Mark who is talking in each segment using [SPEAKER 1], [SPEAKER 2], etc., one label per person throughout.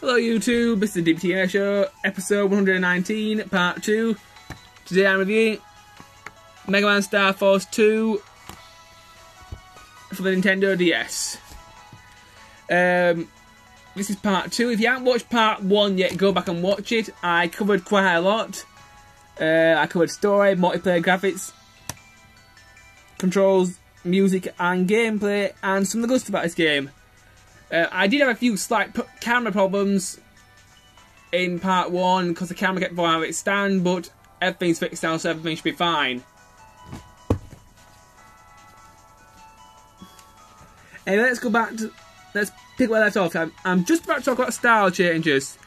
[SPEAKER 1] Hello YouTube, this is the Dbtgamer Show, episode 119, part 2. Today I'm reviewing Megaman Star Force 2 for the Nintendo DS. This is part 2. If you haven't watched part 1 yet, go back and watch it. I covered quite a lot. I covered story, multiplayer graphics, controls, music and gameplay, and some of the good stuff about this game. I did have a few slight camera problems in part 1 because the camera kept falling out of its stand, but everything's fixed now, so everything should be fine. Anyway, let's go back to... let's pick where I left off. I'm just about to talk about style changes.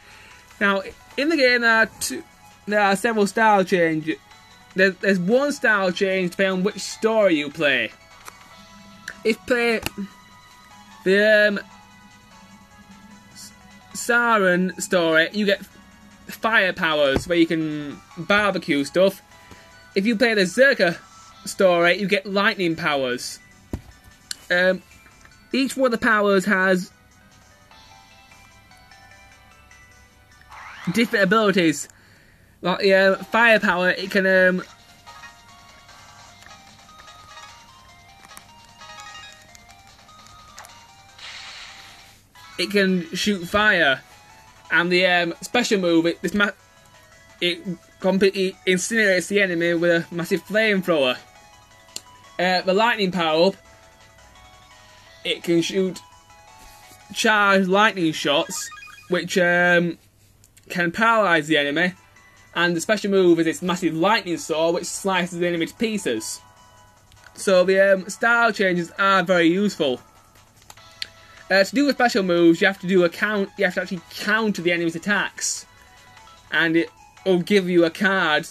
[SPEAKER 1] Now, in the game there are several style changes. There's one style change depending on which story you play. If you play the Siren story, you get fire powers where you can barbecue stuff. If you play the Zerka story, you get lightning powers. Each one of the powers has different abilities. Like the fire power, it can shoot fire, and the special move, it completely incinerates the enemy with a massive flamethrower. The lightning power up, it can shoot charged lightning shots, which can paralyze the enemy, and the special move is its massive lightning sword, which slices the enemy to pieces. So the style changes are very useful. To do the special moves, you have to do a count. You have to actually counter the enemy's attacks, and it will give you a card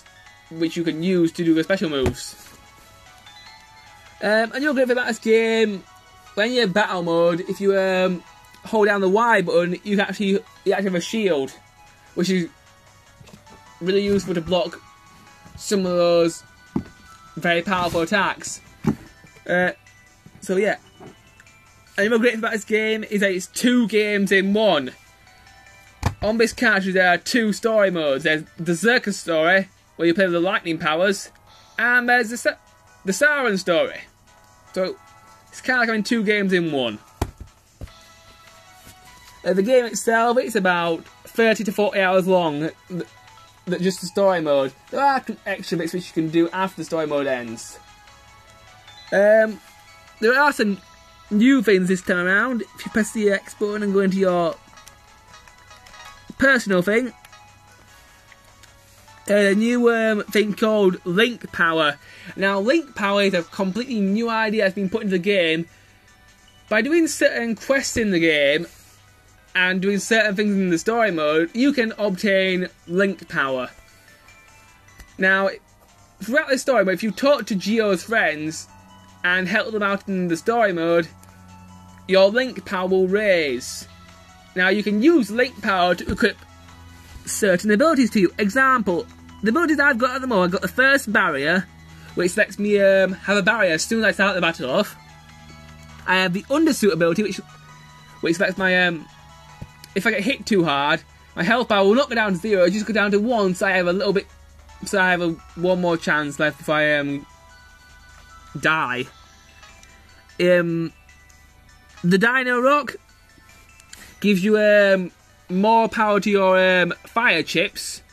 [SPEAKER 1] which you can use to do the special moves. And you'll get about this game when you're in battle mode. If you hold down the Y button, you actually have a shield, which is really useful to block some of those very powerful attacks. So yeah. And the great thing about this game is that it's 2 games in 1. On this cartridge there are 2 story modes. There's the Zerka story, where you play with the lightning powers, and there's the Siren story. So it's kind of like having 2 games in 1. The game itself, it's about 30 to 40 hours long, just the story mode. There are extra bits which you can do after the story mode ends. There are some new things this time around. If you press the X button and go into your personal thing, a new thing called Link Power. Now, Link Power is a completely new idea that's been put into the game. By doing certain quests in the game and doing certain things in the story mode, you can obtain Link Power. Now, throughout the story mode, if you talk to Geo's friends and help them out in the story mode, your Link Power will raise. Now you can use Link Power to equip certain abilities to you. Example, the abilities I've got at the moment, I've got the first barrier, which lets me have a barrier as soon as I start the battle off. I have the undersuit ability, which lets my if I get hit too hard, my health bar will not go down to 0, just go down to 1, so I have a little bit, so I have one more chance left if I die. The Dino Rock gives you more power to your fire chips.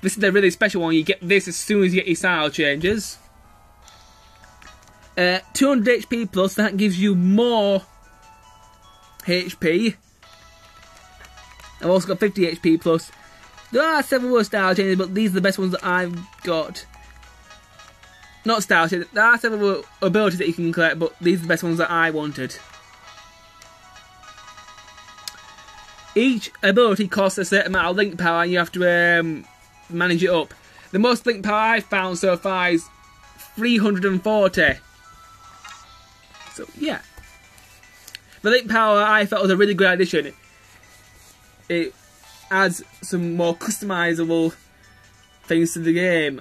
[SPEAKER 1] This is the really special one. You get this as soon as you get your style changes. 200 HP plus, that gives you more HP. I've also got 50 HP plus. There are several more style changes, but these are the best ones that I've got. Not style changes, there are several abilities that you can collect, but these are the best ones that I wanted. Each ability costs a certain amount of Link Power, and you have to manage it up. The most Link Power I've found so far is 340. So yeah, the Link Power I felt was a really good addition. It adds some more customizable things to the game.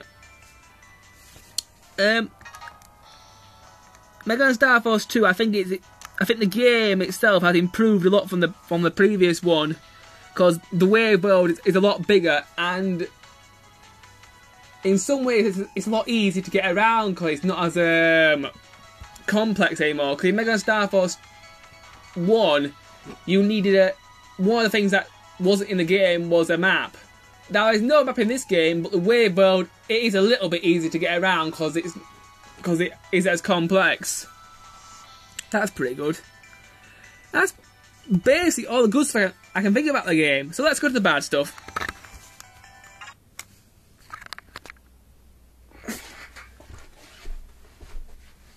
[SPEAKER 1] Megaman Star Force 2, I think the game itself has improved a lot from the previous one, because the wave world is a lot bigger, and in some ways it's a lot easier to get around because it's not as complex anymore. Because in Megaman Star Force 1, you needed one of the things that wasn't in the game was a map. Now there's no map in this game, but the wave world, it is a little bit easier to get around because it is as complex. That's pretty good. That's basically all the good stuff I can think about the game. So let's go to the bad stuff.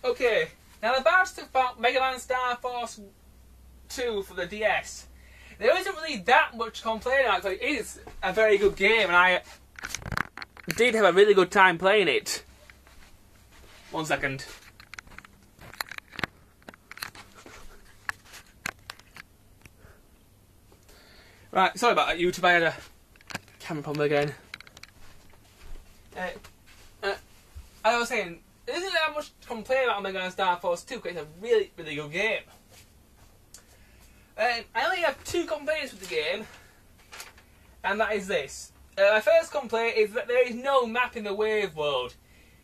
[SPEAKER 1] Okay, now the bad stuff about Mega Man Star Force 2 for the DS. There isn't really that much to complain about, because it is a very good game, and I did have a really good time playing it. 1 second. Right, sorry about that, YouTube. I had a camera problem again. As I was saying, there isn't that much to complain about Mega Man Star Force 2 because it's a really, really good game. I only have 2 complaints with the game, and that is this. My first complaint is that there is no map in the wave world.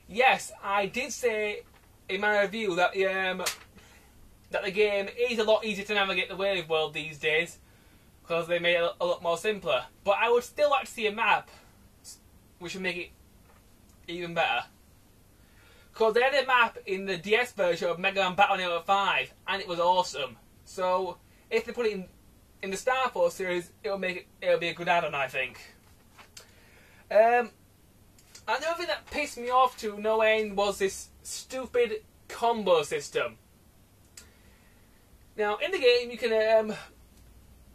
[SPEAKER 1] Yes, I did say in my review that the game is a lot easier to navigate the wave world these days, because they made it a lot more simpler. But I would still like to see a map, which would make it even better. Because they had a map in the DS version of Mega Man Battle Network 5, and it was awesome. So if they put it in the Star Force series, it'll be a good add-on, I think. Another thing that pissed me off to no end was this stupid combo system. Now in the game you can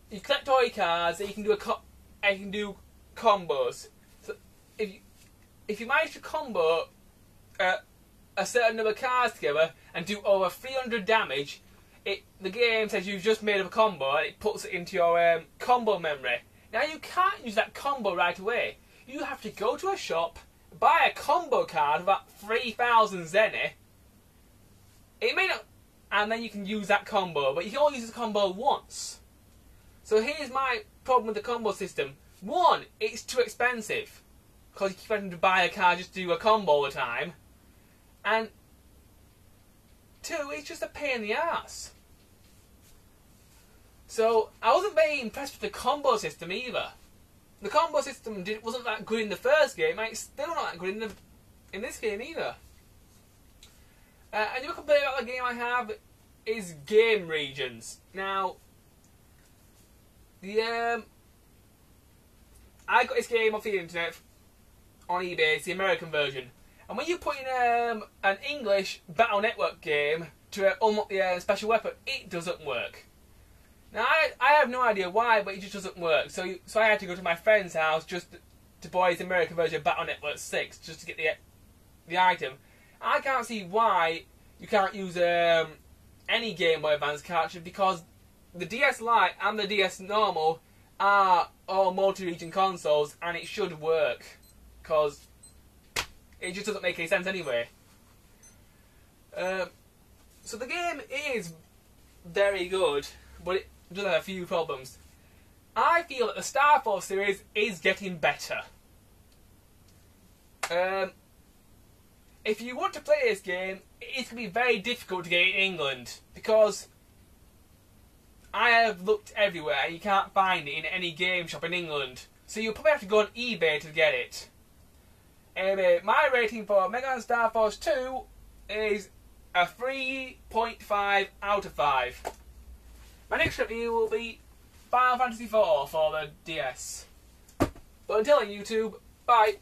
[SPEAKER 1] you collect toy cards and you can do combos. So if you manage to combo a certain number of cards together and do over 300 damage, the game says you've just made up a combo and it puts it into your combo memory. Now you can't use that combo right away. You have to go to a shop, buy a combo card of about 3,000 zenny. It may not, and then you can use that combo, but you can only use the combo once. So here's my problem with the combo system. 1, it's too expensive, because you keep having to buy a card just to do a combo all the time. And 2, it's just a pain in the ass. So I wasn't very impressed with the combo system either. The combo system wasn't that good in the first game, and it's still not that good in this game either. Another complaint about the game I have is game regions. Now, I got this game off the internet on eBay. It's the American version, and when you put in an English Battle Network game to unlock the special weapon, it doesn't work. Now I have no idea why, but it just doesn't work. So I had to go to my friend's house just to buy the American version of Battle Network 6 just to get the item. I can't see why you can't use any Game Boy Advance cartridge, because the DS Lite and the DS Normal are all multi-region consoles, and it should work, because it just doesn't make any sense anyway. So the game is very good, but it does have a few problems. I feel that the Star Force series is getting better. If you want to play this game, it's going to be very difficult to get it in England, because I have looked everywhere and you can't find it in any game shop in England. So you'll probably have to go on eBay to get it. Anyway, my rating for Mega Man Star Force 2 is a 3.5 out of 5. My next review will be Final Fantasy IV for the DS. But until then, YouTube, bye.